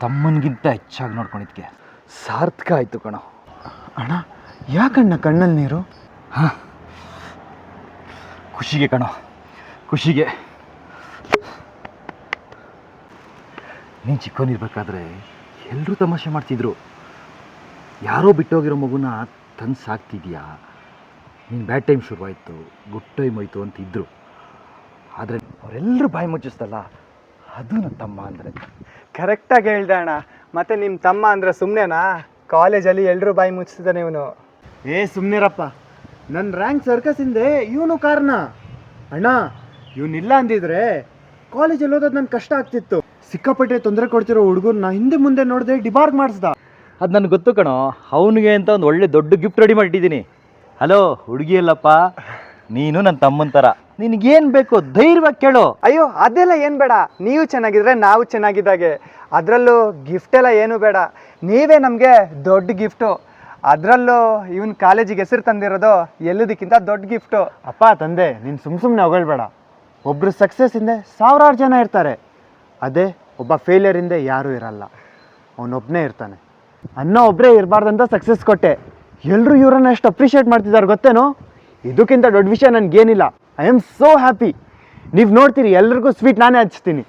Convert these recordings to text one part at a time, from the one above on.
ತಮ್ಮನಿಗಿಂತ ಹೆಚ್ಚಾಗಿ ನೋಡ್ಕೊಂಡಿದ್ಕೆ ಸಾರ್ಥಕ ಆಯಿತು ಕಣೋ. ಅಣ್ಣ ಯಾಕಣ್ಣ ಕಣ್ಣಲ್ಲಿ ನೀರು? ಹಾಂ, ಖುಷಿಗೆ ಕಣೋ, ಖುಷಿಗೆ. ನೀನು ಚಿಕ್ಕವನಿರ್ಬೇಕಾದ್ರೆ ಎಲ್ಲರೂ ತಮಾಷೆ ಮಾಡ್ತಿದ್ರು. ಯಾರೋ ಬಿಟ್ಟೋಗಿರೋ ಮಗುನ ತಂದು ಸಾಕ್ತಿದ್ಯಾ, ನೀನು ಬ್ಯಾಡ್ ಟೈಮ್ ಶುರುವಾಯಿತು, ಗುಡ್ ಟೈಮ್ ಹೋಯ್ತು ಅಂತಿದ್ರು. ಆದರೆ ಅವರೆಲ್ಲರೂ ಬಾಯಿ ಮುಚ್ಚಿಸ್ತಲ್ಲ, ಅದು ನನ್ನ ತಮ್ಮ ಅಂದರೆ. ಕರೆಕ್ಟಾಗಿ ಹೇಳ್ದೆ ಅಣ್ಣ. ಮತ್ತು ನಿಮ್ಮ ತಮ್ಮ ಅಂದರೆ ಸುಮ್ಮನೆನಾ? ಕಾಲೇಜಲ್ಲಿ ಎಲ್ಲರೂ ಬಾಯಿ ಮುಚ್ಚಿಸಿದ್ದಾನೆ ಇವನು. ಸುಮ್ಮನಿರಪ್ಪ, ನನ್ನ ರ್ಯಾಂಕ್ ಸರ್ಕಸ್ ಹಿಂದೆ ಇವನು ಕಾರಣ. ಅಣ್ಣ ಇವನಿಲ್ಲ ಅಂದಿದ್ರೆ ಕಾಲೇಜಲ್ಲಿ ಓದೋದು ನನ್ನ ಕಷ್ಟ ಆಗ್ತಿತ್ತು. ಸಿಕ್ಕಾಪಟ್ಟೆ ತೊಂದರೆ ಕೊಡ್ತಿರೋ ಹುಡುಗರನ್ನ ಹಿಂದೆ ಮುಂದೆ ನೋಡಿದೆ ಡಿಬಾರ್ಗ್ ಮಾಡಿಸ್ದ. ಅದು ನನಗೆ ಗೊತ್ತು ಕಣೋ. ಅವನಿಗೆ ಅಂತ ಒಂದು ಒಳ್ಳೆ ದೊಡ್ಡ ಗಿಫ್ಟ್ ರೆಡಿ ಮಾಡಿಟ್ಟಿದ್ದೀನಿ. ಹಲೋ ಹುಡುಗಿ ಅಲ್ಲಪ್ಪ, ನೀನು ನನ್ನ ತಮ್ಮನ ಥರ, ನಿನಗೇನು ಬೇಕು ಧೈರ್ಯವಾಗಿ ಕೇಳು. ಅಯ್ಯೋ ಅದೆಲ್ಲ ಏನು ಬೇಡ, ನೀವು ಚೆನ್ನಾಗಿದ್ರೆ ನಾವು ಚೆನ್ನಾಗಿದ್ದಾಗೆ. ಅದರಲ್ಲೂ ಗಿಫ್ಟ್ ಎಲ್ಲ ಏನು ಬೇಡ, ನೀವೇ ನಮಗೆ ದೊಡ್ಡ ಗಿಫ್ಟು. ಅದರಲ್ಲೂ ಇವನ್ ಕಾಲೇಜಿಗೆ ಹೆಸರು ತಂದಿರೋದು ಎಲ್ಲದಕ್ಕಿಂತ ದೊಡ್ಡ ಗಿಫ್ಟು. ಅಪ್ಪ ತಂದೆ, ನೀನು ಸುಮ್ಮನೆ ಹೊಗಳ್ಬೇಡ. ಒಬ್ಬರು ಸಕ್ಸಸ್ ಹಿಂದೆ ಸಾವಿರಾರು ಜನ ಇರ್ತಾರೆ, ಅದೇ ಒಬ್ಬ ಫೇಲಿಯರ್ ಹಿಂದೆ ಯಾರೂ ಇರಲ್ಲ, ಅವನೊಬ್ಬನೇ ಇರ್ತಾನೆ. ಅನ್ನೋ ಒಬ್ಬರೇ ಇರಬಾರ್ದಂತ ಸಕ್ಸಸ್ ಕೊಟ್ಟೆ. ಎಲ್ಲರೂ ಇವರನ್ನ ಎಷ್ಟು ಅಪ್ರಿಷಿಯೇಟ್ ಮಾಡ್ತಿದ್ದಾರೆ ಗೊತ್ತೇನೋ? ಇದಕ್ಕಿಂತ ದೊಡ್ಡ ವಿಷಯ ನನಗೇನಿಲ್ಲ. I am so happy. ನೀವು ನೋಡ್ತೀರಿ, ಎಲ್ರಿಗೂ ಸ್ವೀಟ್ ನಾನೇ ಹಚ್ತೀನಿ.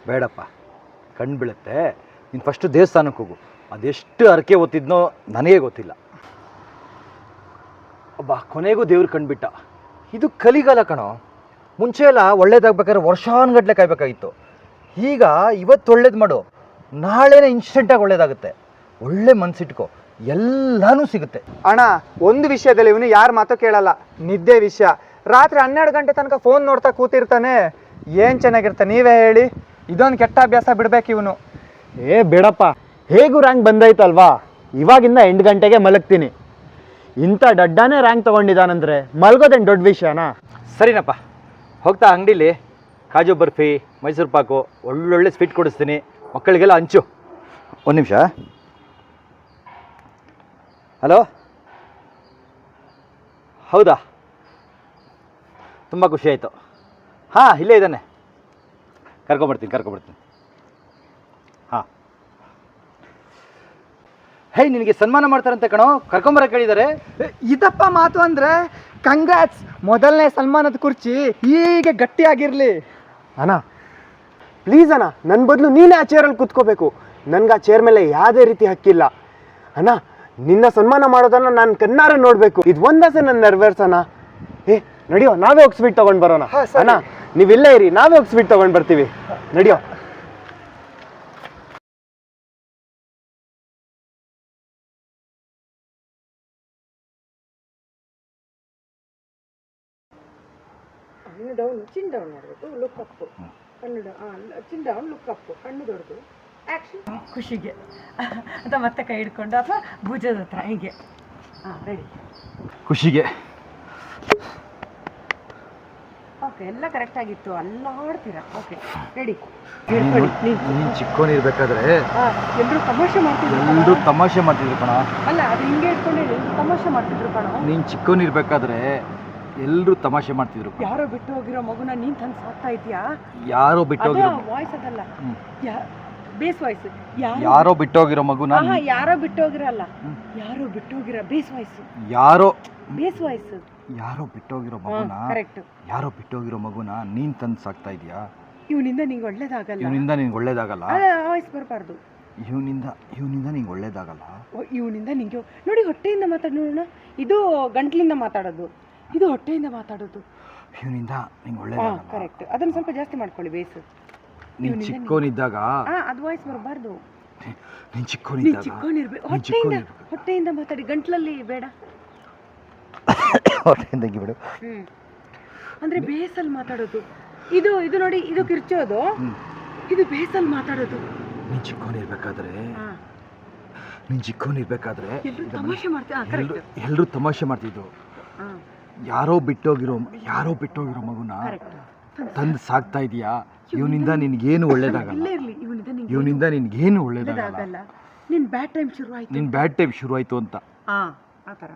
ಬೇಡಪ್ಪ, ಕಣ್ಣು ಬೀಳುತ್ತೆ. ನೀನು ಫಸ್ಟು ದೇವಸ್ಥಾನಕ್ಕೆ ಹೋಗು. ಅದೆಷ್ಟು ಹರಕೆ ಓದ್ತಿದ್ನೋ ನನಗೇ ಗೊತ್ತಿಲ್ಲ. ಒಬ್ಬ ಕೊನೆಗೂ ದೇವ್ರು ಕಂಡುಬಿಟ್ಟ. ಇದು ಕಲಿಗಾಲ ಕಣೋ. ಮುಂಚೆ ಎಲ್ಲ ಒಳ್ಳೇದಾಗ್ಬೇಕಾದ್ರೆ ವರ್ಷಾನುಗಟ್ಲೆ ಕಾಯ್ಬೇಕಾಗಿತ್ತು. ಈಗ ಇವತ್ತು ಒಳ್ಳೇದು ಮಾಡು, ನಾಳೆನೇ ಇನ್ಸ್ಟೆಂಟಾಗಿ ಒಳ್ಳೇದಾಗುತ್ತೆ. ಒಳ್ಳೆ ಮನಸ್ಸಿಟ್ಕೋ, ಎಲ್ಲನೂ ಸಿಗುತ್ತೆ. ಅಣ್ಣ ಒಂದು ವಿಷಯದಲ್ಲಿ ಇವನು ಯಾರ ಮಾತು ಕೇಳಲ್ಲ, ನಿದ್ದೆ ವಿಷಯ. ರಾತ್ರಿ 12 ಗಂಟೆ ತನಕ ಫೋನ್ ನೋಡ್ತಾ ಕೂತಿರ್ತಾನೆ. ಏನು ಚೆನ್ನಾಗಿರ್ತಾನೆ ನೀವೇ ಹೇಳಿ? ಇದೊಂದು ಕೆಟ್ಟ ಅಭ್ಯಾಸ ಬಿಡ್ಬೇಕು ಇವನು. ಬೇಡಪ್ಪ, ಹೇಗೂ ರ್ಯಾಂಕ್ ಬಂದೈತಲ್ವಾ, ಇವಾಗಿಂದ 8 ಗಂಟೆಗೆ ಮಲಗ್ತೀನಿ. ಇಂಥ ಡಡ್ಡಾನೇ ರ್ಯಾಂಕ್ ತೊಗೊಂಡಿದ್ದಾನಂದ್ರೆ ಮಲ್ಗೋದೇನು ದೊಡ್ಡ ವಿಷಯನಾ? ಸರಿನಪ್ಪ, ಹೋಗ್ತಾ ಅಂಗಡೀಲಿ ಕಾಜು ಬರ್ಫಿ, ಮೈಸೂರು ಪಾಕು, ಒಳ್ಳೊಳ್ಳೆ ಸ್ವೀಟ್ ಕೊಡಿಸ್ತೀನಿ. ಮಕ್ಕಳಿಗೆಲ್ಲ ಹಂಚು. ಒಂದು ನಿಮಿಷ. ಹಲೋ, ಹೌದಾ? ತುಂಬ ಖುಷಿ ಆಯಿತು. ಹಾಂ, ಇಲ್ಲೇ ಇದ್ದಾನೆ. ಕರ್ಕೊಂಬರ್ತೀನಿ. ಹಾಂ, ಹೇ ನಿನಗೆ ಸನ್ಮಾನ ಮಾಡ್ತಾರಂತೆ ಕಣೋ, ಕರ್ಕೊಂಬರಕ್ಕೆ ಹೇಳಿದ್ದಾರೆ. ಇದಪ್ಪ ಮಾತು ಅಂದರೆ ಕಂಗ್ರಾಟ್ಸ್. ಮೊದಲನೇ ಸನ್ಮಾನದ ಕುರ್ಚಿ ಹೀಗೆ ಗಟ್ಟಿಯಾಗಿರಲಿ. ಅಣ್ಣ ಪ್ಲೀಸ್ ಅಣ್ಣ, ನನ್ನ ಬದಲು ನೀನೇ ಆ ಚೇರಲ್ಲಿ ಕೂತ್ಕೋಬೇಕು. ನನಗೆ ಆ ಚೇರ್ ಮೇಲೆ ಯಾವುದೇ ರೀತಿ ಹಕ್ಕಿಲ್ಲ. ಅಣ್ಣ ನಿನ್ನ ಸನ್ಮಾನ ಮಾಡೋದನ್ನ ನಾನು ಕಣ್ಣಾರೆ ನೋಡಬೇಕು. ಇದು ಒಂದಾಸೆ ನನ್ನ ನೆರವೇರ್ಸೋಣ. ನಡಿಯೋ, ನಾವೇ ಹೋಗಿ ಸ್ವೀಟ್ ತೊಗೊಂಡು ಬರೋಣ. ಅಣ್ಣ ನೀವಿಲ್ಲೇ ಇರಿ, ನಾವೇ ಹೋಗಿ ಸ್ವೀಟ್ ತೊಗೊಂಡು ಬರ್ತೀವಿ. ನಡಿಯೋ. ಕಣ್ಣು ಡೌನ್, ಚಿನ್ ಡೌನ್ ಮಾಡಬೇಕು, ಲುಕ್ ಅಪ್ಪು. ಕಣ್ಣು ಚಿನ್ ಡೌನ್, ಲುಕ್ ಅಪ್ಪು, ಕಣ್ಣು ದೊಡ್ಡದು, ಆ್ಯಕ್ಷನ್. ಖುಷಿಗೆ ಅಥವಾ ಮತ್ತೆ ಕೈ ಹಿಡ್ಕೊಂಡು ಅಥವಾ ಭುಜದ ಹತ್ರ ಹೀಗೆ. ಹಾಂ, ರೆಡಿ. ಖುಷಿಗೆ. ಓಕೆ, ಎಲ್ಲ ಕರೆಕ್ಟ್ ಆಗಿತ್ತು. ಅಲ್ಲಾಡ್ತೀರಾ? Okay, ready. ನೀನು ಚಿಕ್ಕವನಿರ್ಬೇಕಾದ್ರೆ ಎಲ್ಲರೂ ತಮಾಷೆ ಮಾಡ್ತಿದ್ರು. ಎಲ್ಲರೂ ತಮಾಷೆ ಮಾಡ್ತಿದ್ರು ಕಣ. ಅಲ್ಲ, ಅದು ಹಿಂಗೆ ಇಟ್ಕೊಂಡು ತಮಾಷೆ ಮಾಡ್ತಿದ್ರು ಕಣ. ನೀನು ಚಿಕ್ಕವನಿರ್ಬೇಕಾದ್ರೆ ಎಲ್ಲರೂ ತಮಾಷೆ ಮಾಡ್ತಿದ್ರು. ಯಾರೋ ಬಿಟ್ಟು ಹೋಗಿರೋ ಮಗುನ ನೀನ್ ತಂದು ಸಾಕ್ತಾ ಇದೀಯಾ? ಯಾರೋ ಬಿಟ್ಟೋಗಿರೋ ವಾಯ್ಸ್ ಅದಲ್ಲ, ಬೇಸ್ ವಾಯ್ಸ್. ಯಾರೋ ಬಿಟ್ಟೋಗಿರೋ ಮಗುನ ಯಾರೋ ಬಿಟ್ಟೋಗಿರಲ್ಲ, ಯಾರೋ ಬಿಟ್ಟೋಗಿರೋ ಬೇಸ್ ವಾಯ್ಸ್. ಯಾರೋ ಬೇಸ್ ವಾಯ್ಸ್. ಯಾರೋ ಬಿಟ್ಟೋಗಿರೋ ಮಗುನ, ಕರೆಕ್ಟ್. ಯಾರೋ ಬಿಟ್ಟೋಗಿರೋ ಮಗುನ ನೀನ್ ತಂದು ಸಾಕ್ತಾ ಇದೀಯಾ? ಇವನಿಂದ ನಿಂಗೆ ಒಳ್ಳೇದಾಗಲ್ಲ. ಇವನಿಂದ ನಿಂಗೆ ಒಳ್ಳೇದಾಗಲ್ಲ. ವಾಯ್ಸ್ ಬರಬಾರ್ದು. ಇವನಿಂದ ನಿಂಗೆ ಒಳ್ಳೇದಾಗಲ್ಲ. ಇವನಿಂದ ನಿಂಗೆ ನೋಡಿ, ಹೊಟ್ಟೆಯಿಂದ ಮಾತಾಡ್ ನೋಡೋಣ. ಇದು ಗಂಟ್ಲಿಂದ ಮಾತಾಡೋದು, ಇದು ಹೊಟ್ಟೆಯಿಂದ ಮಾತಾಡೋದು. ಇವನಿಂದ ನಿಂಗೆ ಒಳ್ಳೇದಾಗಲ್ಲ. ಕರೆಕ್ಟ್. ಅದನ್ನ ಸ್ವಲ್ಪ ಜಾಸ್ತಿ ಮಾಡ್ಕೊಳ್ಳಿ ಬೇಸ್. ನೀನು ಚಿಕ್ಕವನಿದ್ದಾಗ ಅದು ವಾಯ್ಸ್ ಬರಬಾರ್ದು. ನೀನು ಚಿಕ್ಕವನಿರ್ಬೇಕು. ಹೊಟ್ಟೆಯಿಂದ ಮಾತಾಡಿ, ಗಂಟ್ಲಲ್ಲಿ ಬೇಡ. ಹೊಟ್ಟೆಯಿಂದ ಬಿಡು. ಅಂದ್ರೆ ಬೇಸಲ್ಲಿ ಮಾತಾಡೋದು. ಇದು ನೋಡಿ, ಇದು ಕಿರ್ಚೋದು, ಇದು ಬೇಸಲ್ಲಿ ಮಾತಾಡೋದು. ನೀನು ಚಿಕ್ಕವನಿರ್ಬೇಕಾದ್ರೆ ತಮಾಷೆ ಮಾಡ್ತೀವಿ. ಎಲ್ಲರೂ ತಮಾಷೆ ಮಾಡ್ತಿದ್ರು. ಯಾರೋ ಬಿಟ್ಟೋಗಿರೋ ಮಗುನ ತಂದು ಸಾಕ್ತಾ ಇದೀಯಾ? ಇವನಿಂದ ನಿನ್ಗೇನು ಒಳ್ಳೇದಾಗಲ್ಲ. ಇವನಿಂದ ನಿನ್ಗೇನು ಒಳ್ಳೇದಾಗಲ್ಲ. ನಿನ್ ಬ್ಯಾಡ್ ಟೈಮ್ ಶುರು ಆಯ್ತು ಅಂತ. ಆ ಥರ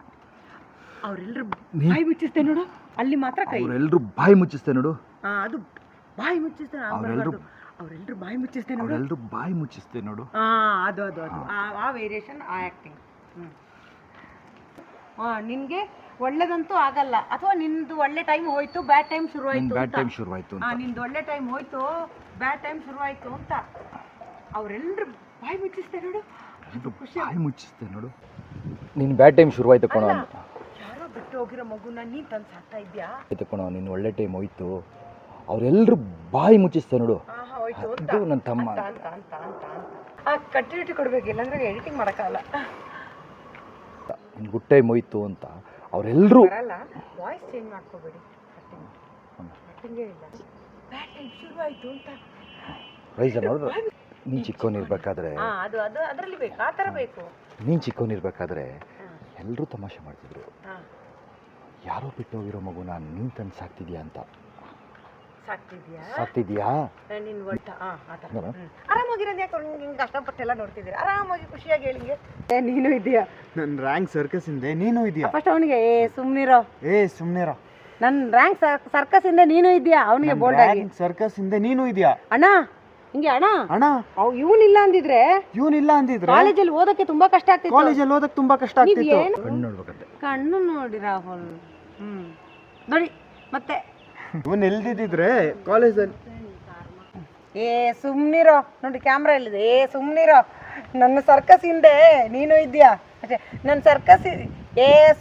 ಅವರೆಲ್ಲರೂ ಬಾಯಿ ಮುಚ್ಚಿಸ್ತೆ ನೋಡು, ಅಲ್ಲಿ ಮಾತ್ರ ಕೈ. ಅವರೆಲ್ಲರೂ ಬಾಯಿ ಮುಚ್ಚಿಸ್ತೆ ನೋಡು. ಅದು ಬಾಯಿ ಮುಚ್ಚಿಸ್ತೆ. ಅವರೆಲ್ಲರೂ ಅವರೆಲ್ಲರೂ ಬಾಯಿ ಮುಚ್ಚಿಸ್ತೆ ನೋಡು. ಅವರೆಲ್ಲರೂ ಬಾಯಿ ಮುಚ್ಚಿಸ್ತೆ ನೋಡು. ಅದು ಅದು ಅದು ಆ ವೇರಿಯೇಷನ್, ಆ ಆ್ಯಕ್ಟಿಂಗ್. ನಿನಗೆ ಒಳ್ಳೇದಂತೂ ಆಗಲ್ಲ, ಅಥವಾ ನಿಂದು ಒಳ್ಳೆ ಟೈಮ್ ಹೋಯ್ತು, ಬ್ಯಾಡ್ ಟೈಮ್ ಶುರುವಾಯ್ತು. ಬ್ಯಾಡ್ ಟೈಮ್ ಶುರುವಾಯ್ತು ಅಂತ. ನಿಂದು ಒಳ್ಳೆ ಟೈಮ್ ಹೋಯ್ತು, ಬ್ಯಾಡ್ ಟೈಮ್ ಶುರುವಾಯ್ತು ಅಂತ ಅವರೆಲ್ಲರೂ ಬಾಯಿ ಮುಚ್ಚಿಸ್ತೆ ನೋಡು. ಬಾಯಿ ಮುಚ್ಚಿಸ್ತೆ ನೋಡು. ನಿನ್ನ ಬ್ಯಾಡ್ ಟೈಮ್ ಶುರುವಾಯ್ತು ಕಣೋ. ಯಾರೋ ಬಿಟ್ಟು ಹೋಗಿರೋ ಮಗುನ ನೀನು ತಂದು ಸಾಕ್ತಾ ಇದ್ಯಾ? ಆಯ್ತು ಕಣೋ, ನಿನ್ನ ಒಳ್ಳೆ ಟೈಮ್ ಹೋಯ್ತು, ಅವರೆಲ್ಲರೂ ಬಾಯಿ ಮುಚ್ಚಿಸ್ತೆ ನೋಡು. ಹೋಯ್ತು ಅಂತ ಅದು ನನ್ನ ತಮ್ಮ. ಅಂತ ಅಂತ ಅಂತ ಅಂತ ಕಂಟಿನ್ಯೂಟಿ ಕೊಡಬೇಕು, ಇಲ್ಲಾಂದ್ರೆ ಎಡಿಟಿಂಗ್ ಮಾಡೋಕ್ಕಾಗಲ್ಲ. ನಿನ್ನ ಗುಡ್ ಟೈಮ್ ಹೋಯ್ತು ಅಂತ ಅವರೆಲ್ಲರೂ ಬರಲ್ಲ. ವಾಯ್ಸ್ ಚೇಂಜ್ ಮಾಡ್ಕೋಬೇಡಿ, ಕಟ್ಟಿಂಗೇ ಇಲ್ಲ. ಬ್ಯಾಡ್ ಟೈಮ್ ಶುರುವಾಯ್ತು ಅಂತ ರೈಸ ನೋಡ್ರು. ನೀನು ಚಿಕ್ಕವನಿರ್ಬೇಕಾದ್ರೆ ಅದು ಅದು ಅದರಲ್ಲಿ ಬೇಕು, ಆ ಥರ ಬೇಕು. ನೀನು ಚಿಕ್ಕವನಿರ್ಬೇಕಾದ್ರೆ ಎಲ್ಲರೂ ತಮಾಷೆ ಮಾಡ್ತಿದ್ರು. ಯಾರೋ ಬಿಟ್ಟು ಹೋಗಿರೋ ಮಗುನ ನೀನು ತಂದು ಸಾಕ್ತಿದ್ಯಾ ಅಂತ. ಸಾಕ್ತಿದ್ಯಾ ನೀನು ಒಟ್ಟ ಆ ಥರ ಆರಾಮಾಗಿರೋದು. ಯಾಕೆ ಹಿಂಗೆ ಕಷ್ಟಪಟ್ಟೆಲ್ಲ ನೋಡ್ತಿದ್ದೀರಿ? ಆರಾಮಾಗಿ ಖುಷಿಯಾಗಿ ಹೇಳಿಂಗೆ ನೀನು ಇದೆಯಾ? ನನ್ನ ರ್ಯಾಂಕ್ ಸರ್ಕಸ್ ಇಂದೆ ನೀನು ಇದೆಯಾ? ಫಸ್ಟ್ ಅವನಿಗೆ ಸುಮ್ಮನಿರೋ, ಸುಮ್ಮನೆರ. ನನ್ನ ರ್ಯಾಂಕ್ ಸರ್ಕಸ್ ಇಂದ ನೀನು ಇದೆಯಾ? ಅವನಿಗೆ ಬೋಲ್ಡ್ ಆಗಿ ಸರ್ಕಸ್ ಇಂದೆ ನೀನು ಇದೆಯಾ? ಅಣ್ಣ ಹಿಂಗೆ ಅಣ್ಣ ಅಣ್ಣ ಇವನಿಲ್ಲ ಅಂದಿದ್ರೆ, ಇವನಿಲ್ಲ ಅಂದಿದ್ರೆ ಕಾಲೇಜಲ್ಲಿ ಓದಕ್ಕೆ ತುಂಬಾ ಕಷ್ಟ ಆಗ್ತಿತ್ತು. ಕಾಲೇಜಲ್ಲಿ ಓದಕ್ಕೆ ತುಂಬಾ ಕಷ್ಟ ಆಗ್ತಿತ್ತು. ಕಣ್ಣು ನೋಡ್ಬೇಕಂತೆ. ಕಣ್ಣು ನೋಡಿ ರಾಹುಲ್. ನೋಡಿ ಮತ್ತೆ ಇವನ್ ಎಲ್ದಿದ್ರೆ ಕಾಲೇಜಲ್ಲಿ. ಸುಮ್ನಿರೋ, ನೋಡಿ ಕ್ಯಾಮ್ರಾ ಇಲ್ಲಿದೆ. ಸುಮ್ನಿರೋ, ನನ್ನ ಸರ್ಕಸ್ ಹಿಂದೆ ನೀನು ಇದ್ಯಾ? ಅಷ್ಟೇ, ನನ್ನ ಸರ್ಕಸ್.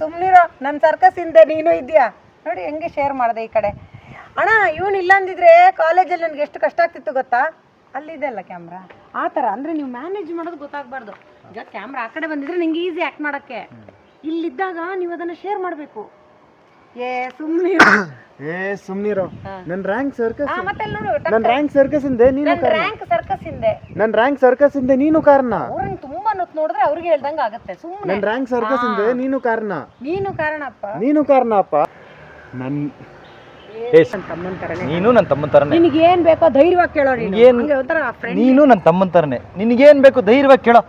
ಸುಮ್ನಿರೋ, ನನ್ನ ಸರ್ಕಸ್ ಹಿಂದೆ ನೀನು ಇದ್ಯಾ? ನೋಡಿ ಹೆಂಗೆ ಶೇರ್ ಮಾಡಿದೆ ಈ ಕಡೆ. ಅಣ್ಣ ಇವನು ಇಲ್ಲ ಅಂದಿದ್ರೆ ಕಾಲೇಜಲ್ಲಿ ನನಗೆ ಎಷ್ಟು ಕಷ್ಟ ಆಗ್ತಿತ್ತು ಗೊತ್ತಾ? ಅಲ್ಲಿದೆ ಅಲ್ಲ ಕ್ಯಾಮ್ರಾ, ಆ ಥರ. ಅಂದರೆ ನೀವು ಮ್ಯಾನೇಜ್ ಮಾಡೋದು ಗೊತ್ತಾಗಬಾರ್ದು. ಈಗ ಕ್ಯಾಮ್ರಾ ಆ ಕಡೆ ಬಂದಿದ್ರೆ ನಿಂಗೆ ಈಸಿ ಆ್ಯಕ್ಟ್ ಮಾಡೋಕ್ಕೆ. ಇಲ್ಲಿದ್ದಾಗ ನೀವು ಅದನ್ನು ಶೇರ್ ಮಾಡಬೇಕು. ಸುಮ್ನಿರೋ, ಸುಮ್ನಿರೋ. ನನ್ನ ರ್ಯಾಂಕ್ ಸರ್ಕಸ್. ಮತ್ತೆ ನೋಡು, ನನ್ನ ರ್ಯಾಂಕ್ ಸರ್ಕಸ್ ಇಂದೆ ನೀನು ಕಾರಣ. ರ್ಯಾಂಕ್ ಸರ್ಕಸ್ ಹಿಂದೆ ನನ್ನ ರ್ಯಾಂಕ್ ಸರ್ಕಸ್ ಇಂದೆ ನೀನು ಕಾರಣ. ಅವ್ರನ್ನ ತುಂಬಾ ನೋಡಿದ್ರೆ ಅವ್ರಿಗೆ ಹೇಳ್ದಂಗೆ ಆಗುತ್ತೆ. ಸುಮ್ಮನೆ ನನ್ನ ರ್ಯಾಂಕ್ ಸರ್ಕಸ್ ಇಂದೆ ನೀನು ಕಾರಣ. ನೀನು ಕಾರಣಪ್ಪ. ನೀನು ಕಾರಣಪ್ಪ. ನನ್ನ ತಮ್ಮನ ಥರನೇ. ನೀನು ನನ್ನ ತಮ್ಮನ ಥರನೇ. ನಿನಗೆ ಏನು ಬೇಕೋ ಧೈರ್ಯವಾಗಿ ಕೇಳೋ. ನೀನು ನನ್ನ ತಮ್ಮನ ಥರನೇ. ನಿನಗೇನು ಬೇಕು ಧೈರ್ಯವಾಗಿ ಕೇಳೋ.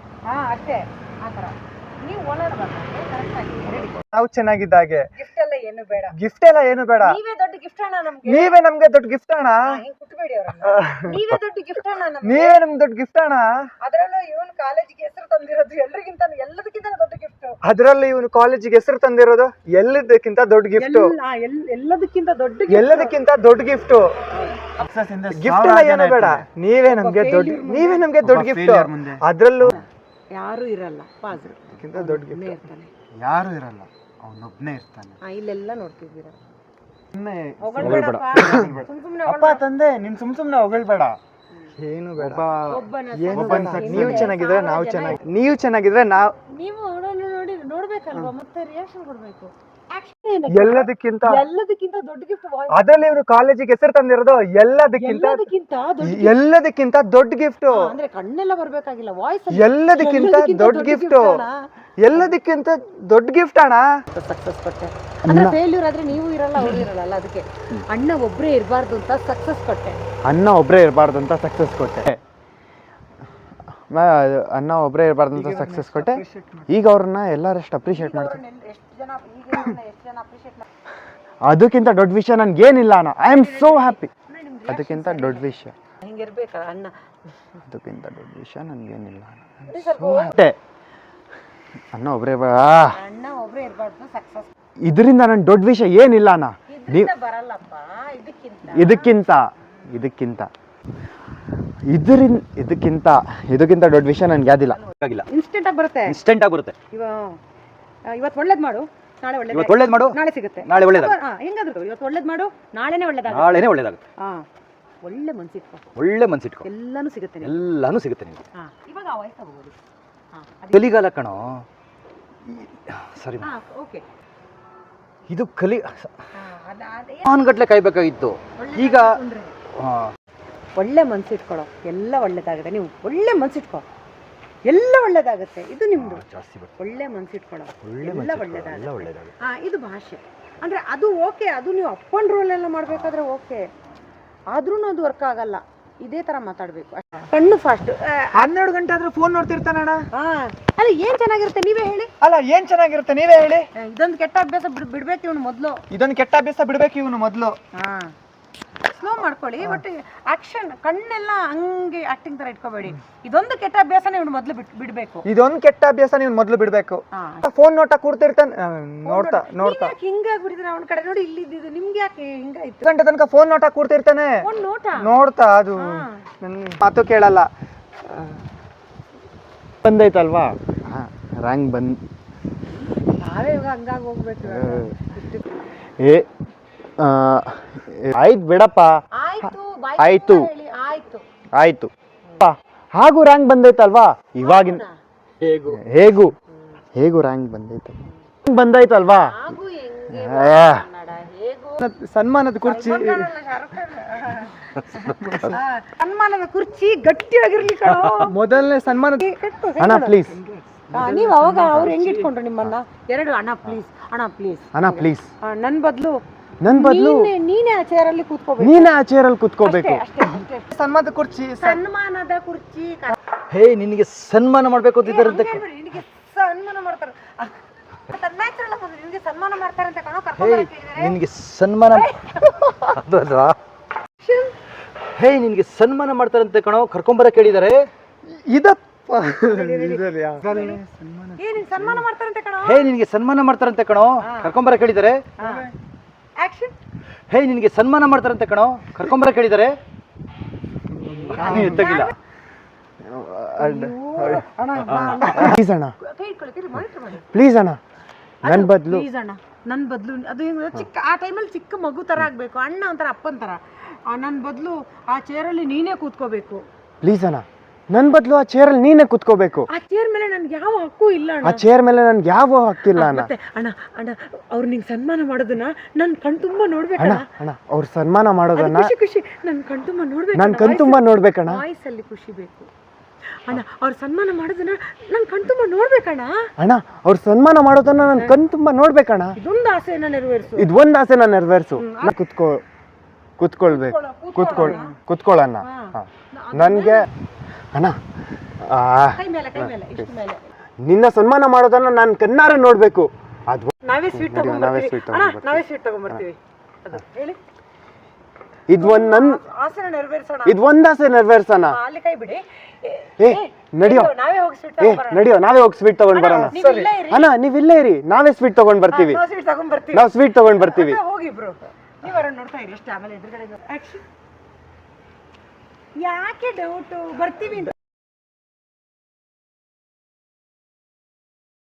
ಅಷ್ಟೇ, ಆ ಥರ ನೀವು ಓಡಾಡಬಾರ್ದು. ನಾವು ಚೆನ್ನಾಗಿದ್ದಾಗೆ. ಗಿಫ್ಟ್ ಎಲ್ಲ ಏನು ಬೇಡ, ಗಿಫ್ಟ್ ಎಲ್ಲ ಏನು ಬೇಡ. ನೀವೇ ದೊಡ್ಡ ಗಿಫ್ಟ್ ಅಣ್ಣ ನಮ್ಗೆ. ನೀವೇ ನಮ್ಗೆ ದೊಡ್ಡ ಗಿಫ್ಟ್ ಅಣ್ಣ. ಕುಟ್ಬೇಡಿ ಅವ್ರನ್ನ. ನೀವೇ ದೊಡ್ಡ ಗಿಫ್ಟ್ ಅಣ್ಣ ನಮ್ಗೆ. ನೀವೇ ನಮ್ಗೆ ದೊಡ್ಡ ಗಿಫ್ಟ್ ಅಣ್ಣ. ಅದರಲ್ಲೂ ಇವನು ಕಾಲೇಜಿಗೆ ಹೆಸರು ತಂದಿರೋದು ಎಲ್ಲದಕ್ಕಿಂತ ದೊಡ್ಡ ಗಿಫ್ಟ್. ಅದರಲ್ಲಿ ಇವನು ಕಾಲೇಜಿಗೆ ಹೆಸರು ತಂದಿರೋದು ಎಲ್ಲದಕ್ಕಿಂತ ದೊಡ್ಡ ಗಿಫ್ಟ್. ಎಲ್ಲದಕ್ಕಿಂತ ದೊಡ್ಡ ಎಲ್ಲದಕ್ಕಿಂತ ದೊಡ್ಡ ಗಿಫ್ಟ್. ಗಿಫ್ಟ್ ಎಲ್ಲ ಏನು ಬೇಡ. ನೀವೇ ನಮ್ಗೆ ದೊಡ್ಡ ಗಿಫ್ಟ್. ಅದ್ರಲ್ಲೂ ಯಾರು ಇರಲ್ಲ, ಪಾಸ್ರು ದೊಡ್ಡ ಗಿಫ್ಟ್ ಇರ್ತಾನೆ. ಯಾರು ಇರಲ್ಲ, ಅವನೊಬ್ನೇ ಇರ್ತಾನೆ. ಇಲ್ಲೆಲ್ಲ ನೋಡ್ತಿದ್ದೀರಾ. ಸುಮ್ನೆ ಅಪ್ಪ ತಂದೆ ನೀನ್ ಸುಮ್ನೆ ಹೊಗಳ್ಬೇಡ. ಏನು ಬೇಡ. ನೀವು ಚೆನ್ನಾಗಿದ್ರೆ ನಾವು ಚೆನ್ನಾಗಿ, ನೀವು ಚೆನ್ನಾಗಿದ್ರೆ ನಾವು. ನೀವು ನೋಡ್ಬೇಕಲ್ವಾ, ಮತ್ತೆ ರಿಯಾಕ್ಷನ್ ಕೊಡ್ಬೇಕು. ಎಲ್ಲದಕ್ಕಿಂತ ದೊಡ್ಡ ಗಿಫ್ಟ್. ಅದ್ರಲ್ಲಿ ಇವರು ಕಾಲೇಜಿಗೆ ಹೆಸರು ತಂದಿರೋದು ಎಲ್ಲದಕ್ಕಿಂತ ದೊಡ್ಡ ಗಿಫ್ಟ್. ಅಂದ್ರೆ ಕಣ್ಣೆಲ್ಲ ಬರ್ಬೇಕಾಗಿಲ್ಲ, ವಾಯ್ಸ್. ಎಲ್ಲದಕ್ಕಿಂತ ದೊಡ್ಡ ಗಿಫ್ಟ್. ಎಲ್ಲದಕ್ಕಿಂತ ದೊಡ್ಡ ಗಿಫ್ಟ್ ಅಣ್ಣ. ಸಕ್ಸಸ್ ಕೊಟ್ಟೆ. ಅಂದ್ರೆ ಫೇಲ್ಯೂರ್ ಆದ್ರೆ ನೀವು ಇರಲ್ಲ, ಅವರು ಇರಲ್ಲ. ಅದಕ್ಕೆ ಅಣ್ಣ ಒಬ್ರೇ ಇರಬಾರ್ದು ಅಂತ ಸಕ್ಸಸ್ ಕೊಟ್ಟೆ. ಅಣ್ಣ ಒಬ್ರೇ ಇರಬಾರ್ದು ಅಂತ ಸಕ್ಸಸ್ ಕೊಟ್ಟೆ. ಈಗ ಅವ್ರನ್ನ ಎಲ್ಲರಷ್ಟು ಅಪ್ರಿಷಿಯೇಟ್ ಮಾಡ್ತಾರೆ. ಅದಕ್ಕಿಂತ ದೊಡ್ಡ ವಿಷಯ ನನ್ಗೇನಿಲ್ಲ ಅಣ್ಣ. I am so happy. ಅದಕ್ಕಿಂತ ದೊಡ್ಡ ವಿಷಯ ಅಣ್ಣ. ಅದಕ್ಕಿಂತ ದೊಡ್ಡ ವಿಷಯ ನನ್ಗೇನಿಲ್ಲ ಅಣ್ಣ. ಅಣ್ಣ ಒಬ್ರೇ ಇರಬಾರ್ದು ಸಕ್ಸಸ್. ಇದರಿಂದ ನನ್ ದೊಡ್ಡ ವಿಷಯ ಏನಿಲ್ಲ ಅಣ್ಣ. ಬರಲ್ಲಪ್ಪ. ಇದಕ್ಕಿಂತ ದೊಡ್ಡ ವಿಷಯ ನನ್ಗೆ ಯಾವ್ದಿಲ್ಲ. ಇನ್ಸ್ಟೆಂಟ್ ಆಗಿ ಬರುತ್ತೆ. ಇವತ್ತು ಒಳ್ಳೇದ್ ಮಾಡು, ನಾಳೆ ಒಳ್ಳೇದ್ ಮಾಡು, ನಾಳೆ ಸಿಗುತ್ತೆ. ನಾಳೆ ಒಳ್ಳೇದಾಗ. ಹೆಂಗಾದ್ರು ಇವತ್ತು ಒಳ್ಳೇದ್ ಮಾಡು, ನಾಳೆನೇ ಒಳ್ಳೇದಾಗುತ್ತೆ. ಒಳ್ಳೆ ಮನ್ಸಿಟ್ಕೊ, ಎಲ್ಲಾನು ಸಿಗುತ್ತೆ ನಿಮ್ಗೆ. ಇವಾಗ ವಾಯ್ಸ್ ತಗೋಬಹುದು. ಕಲಿಗಾಲ ಕಣೋ. ಸರಿ, ಓಕೆ. ಇದು ಗಟ್ಲೆ ಕಾಯ್ಬೇಕಾಗಿತ್ತು. ಈಗ ಒಳ್ಳೆ ಮನ್ಸಿಟ್ಕೊಳ್ಳೋ, ಎಲ್ಲ ಒಳ್ಳೇದಾಗುತ್ತೆ. ನೀವು ಒಳ್ಳೆ ಮನ್ಸಿಟ್ಕೊ, ಎಲ್ಲ ಒಳ್ಳೇದಾಗುತ್ತೆ. ಇದು ನಿಮ್ದು ಜಾಸ್ತಿ ಒಳ್ಳೆ ಮನ್ಸಿಟ್ಕೊಳ್ಳೋ, ಎಲ್ಲ ಒಳ್ಳೇದಾಗುತ್ತೆ. ಇದು ಭಾಷೆ ಅಂದ್ರೆ ಅದು ಓಕೆ. ಅದು ನೀವು ಅಪ್ ಅಂಡ್ ರೋಲ್ ಎಲ್ಲ ಮಾಡ್ಬೇಕಾದ್ರೆ ಓಕೆ, ಆದ್ರೂ ಅದು ವರ್ಕ್ ಆಗಲ್ಲ. ಇದೇ ತರ ಮಾತಾಡ್ಬೇಕು. ಕಣ್ಣು ಫಾಸ್ಟ್. 12 ಗಂಟೆ ಆದ್ರೂ ಫೋನ್ ನೋಡ್ತಿರ್ತಾನ. ಅಲ್ಲ ಏನ್ ಚೆನ್ನಾಗಿರುತ್ತೆ ನೀವೇ ಹೇಳಿ. ಇದೊಂದು ಕೆಟ್ಟ ಅಭ್ಯಾಸ ಬಿಡ್ಬೇಕು ಇವನು ಮೊದ್ಲು. ಹಾ ಸ್ಲೋ ಮಾಡ್ಕೊಳ್ಳಿ, ಬಟ್ ಆಕ್ಷನ್ ಕಣ್ಣೆಲ್ಲ ಹಂಗೆ ಆಕ್ಟಿಂಗ್ ತರ ಇಟ್ಕೋಬೇಡಿ. ಇದೊಂದು ಕೆಟ್ಟ ಅಭ್ಯಾಸನ ಇವ್ನು ಮೊದಲು ಬಿಡ್ಬೇಕು. ಇದೊಂದು ಕೆಟ್ಟ ಅಭ್ಯಾಸ ನೀವು ಮೊದಲು ಬಿಡ್ಬೇಕು. ಫೋನ್ ನೋಡ್ತಾ ಕೂರ್ತಿರ್ತಾನೆ, ನೋಡ್ತಾ ಹಿಂಗಾಗ್ಬಿಟ್ಟಿದ್ರೆ ಅವನ ಕಡೆ ನೋಡಿ, ಇಲ್ಲಿದ್ದು ನಿಮ್ಗೆ ಯಾಕೆ ಹಿಂಗಾಯ್ತು? ಗಂಟೆ ತನಕ ಫೋನ್ ನೋಡ್ತಾ ಕೂರ್ತಿರ್ತಾನೆ, ಒಂದ್ ನೋಟ ನೋಡ್ತಾ ಅದು ನನ್ ಮಾತು ಕೇಳಲ್ಲ. ಬಂದೈತಲ್ವಾ ರ್ಯಾಂಕ್ ಬಂದ್ ನಾವೇ ಇವಾಗ ಹಂಗಾಗಿ ಹೋಗ್ಬೇಕು. ಆಯ್ತು ಬಿಡಪ್ಪ, ಆಯ್ತು ಆಯ್ತು. ಆಯ್ತು ಆಯ್ತು ಹಾಗೂ ರ್ಯಾಂಕ್ ಬಂದೈತಲ್ವಾ, ಇವಾಗಿನ ಹೇಗೂ ರ್ಯಾಂಕ್ ಬಂದೈತಲ್ವಾ. ಸನ್ಮಾನದ ಕುರ್ಚಿ ಸನ್ಮಾನದ ಕುರ್ಚಿ ಗಟ್ಟಿಯಾಗಿರ್ಲಿ ಕಣೋ. ಮೊದಲನೇ ಸನ್ಮಾನದ ಅಣ್ಣ ಪ್ಲೀಸ್. ನೀವು ಅವಾಗ ಅವ್ರು ಹೆಂಗ್ ಇಟ್ಕೊಂಡ್ರು ನಿಮ್ಮನ್ನ? ಎರಡು ಅಣ್ಣ ಪ್ಲೀಸ್, ಅಣ್ಣ ಪ್ಲೀಸ್, ಅಣ್ಣ ಪ್ಲೀಸ್. ನನ್ ಬದ್ಲು ನೀನೇ ಆ ಚೇರಲ್ಲಿ ಕೂತ್ಕೋಬೇಕು. ನೀನೇ ಆ ಚೇರಲ್ಲಿ ಕೂತ್ಕೋಬೇಕು. ಸನ್ಮಾನದ ಕುರ್ಚಿ, ಸನ್ಮಾನದ ಕುರ್ಚಿ. ಹೇ, ನಿನಗೆ ಸನ್ಮಾನ ಮಾಡ್ಬೇಕು ಅಂತಿದ್ದಾರಂತೆ. ನಿನಗೆ ಸನ್ಮಾನ ಮಾಡ್ತಾರೆ, ನಿನಗೆ ಸನ್ಮಾನ ಮಾಡ್ತಾರೆ ಅಂತ ಕಣೋ. ಹೇ, ನಿನಗೆ ಸನ್ಮಾನ ಅದಲ್ವಾ? ಹೇ, ನಿನಗೆ ಸನ್ಮಾನ ಮಾಡ್ತಾರಂತೆ ಕಣೋ, ಕರ್ಕೊಂಬರಕ್ಕೆ ಹೇಳಿದ್ದಾರೆ. ಸನ್ಮಾನ ಮಾಡ್ತಾರಂತೆ ಕಣೋ. ಹೇ, ನಿನಗೆ ಸನ್ಮಾನ ಮಾಡ್ತಾರಂತೆ ಕಣೋ, ಕರ್ಕೊಂಬರಕ್ಕೆ ಹೇಳಿದ್ದಾರೆ. ಆಕ್ಷನ್. ಹೇ, ನಿನಗೆ ಸನ್ಮಾನ ಮಾಡ್ತಾರಂತೆ ಕಣೋ, ಕರ್ಕೊಂಬರಕ್ಕೆ ಹೇಳಿದ್ದಾರೆ. ಎತ್ತಾಗಿಲ್ಲ. ಪ್ಲೀಸ್ ಅಣ್ಣ, ಪ್ಲೀಸ್ ಅಣ್ಣ, ನನ್ ಬದ್ಲು ನನ್ನ ಬದಲು ಅದು ಚಿಕ್ಕ ಆ ಟೈಮಲ್ಲಿ ಚಿಕ್ಕ ಮಗು ಥರ ಆಗಬೇಕು. ಅಣ್ಣ ಒಂಥರ ಅಪ್ಪನ ಥರ. ನನ್ನ ಬದಲು ಆ ಚೇರಲ್ಲಿ ನೀನೇ ಕೂತ್ಕೋಬೇಕು. ಪ್ಲೀಸ್ ಅಣ್ಣ, ನನ್ ಬದ್ಲು ಆ ಚೇರಲ್ಲಿ ನೀನೇ ಕೂತ್ಕೋಬೇಕು. ಆ ಚೇರ್ ಮೇಲೆ ನನ್ಗೆ ಯಾವ ಹಕ್ಕು ಇಲ್ಲ ಆ ಚೇರ್ ಮೇಲೆ ನನ್ಗೆ ಯಾವ ಹಕ್ಕಿಲ್ಲ ಅಣ್ಣ. ಅಣ್ಣ ಅಣ್ಣ ಅವ್ರು ನಿಂಗೆ ಸನ್ಮಾನ ಮಾಡೋದನ್ನ ನನ್ ಕಣ್ ತುಂಬಾ ನೋಡ್ಬೇಕಣ್ಣ. ಅಣ್ಣ ಅವ್ರು ಸನ್ಮಾನ ಮಾಡೋದನ್ನ ಖುಷಿ ನನ್ ಕಣ್ ತುಂಬಾ ನೋಡ್ಬೇಕು. ನನ್ ಕಣ್ ತುಂಬಾ ನೋಡ್ಬೇಕಣ್ಣ. ವಾಯ್ಸಲ್ಲಿ ಖುಷಿ ಬೇಕು ಅಣ್ಣ. ಅವ್ರು ಸನ್ಮಾನ ಮಾಡೋದನ್ನ ನನ್ ಕಣ್ ತುಂಬಾ ನೋಡ್ಬೇಕಣ್ಣ. ಅಣ್ಣ ಅವ್ರು ಸನ್ಮಾನ ಮಾಡೋದನ್ನ ನನ್ ಕಣ್ ತುಂಬಾ ನೋಡ್ಬೇಕಣ್ಣ. ಇದೊಂದು ಆಸೆನ ನೆರವೇರಿಸು. ಇದೊಂದು ಆಸೆನ ನೆರವೇರಿಸು. ಕುತ್ಕೊಳ್ಳೋಣ. ನನ್ಗೆ ಅಣ್ಣ ಕೈ ಮೇಲೆ ಇಷ್ಟು ಮೇಲೆ ನಿನ್ನ ಸನ್ಮಾನ ಮಾಡೋದನ್ನ ನಾನು ಕಣ್ಣಾರೆ ನೋಡ್ಬೇಕು. ಅದು ನಾವೇ ಸ್ವೀಟ್ ತಗೊಂಡ್ಬರ್ತೀವಿ. ಅದು ಹೇಳಿ. ಇದೊಂದು ನನ್ನ ಆಸೆನ ನೆರವೇರಿಸೋಣ. ಇದೊಂದು ಆಸೆ ನೆರವೇರ್ಸೋಣ. ಅಲ್ಲಿ ಕೈ ಬಿಡಿ. ನಡಿಯೋ, ನಾವೇ ಹೋಗಿ ಸ್ವೀಟ್ ತಗೊಂಡ್ ಬರೋಣ. ನಡಿಯೋ, ನಾವೇ ಹೋಗಿ ಸ್ವೀಟ್ ತಗೊಂಡ್ ಬರೋಣ. ಅಣ್ಣ ನೀವ್ ಇಲ್ಲೇ ಇರಿ, ನಾವೇ ಸ್ವೀಟ್ ತಗೊಂಡ್ ಬರ್ತೀವಿ. ನಾವು ಸ್ವೀಟ್ ತಗೊಂಡ್ ಬರ್ತೀವಿ. ಹೋಗಿ ಬ್ರೋ, ನೀವ್ ನೋಡ್ತಾ ಇರಿ ಅಷ್ಟೇ. ಆಮೇಲೆ ಎದುರುಗಡೆ ಆಕ್ಷನ್. ಯಾಕೆ ಡೌಟು? ಬರ್ತೀವಿ.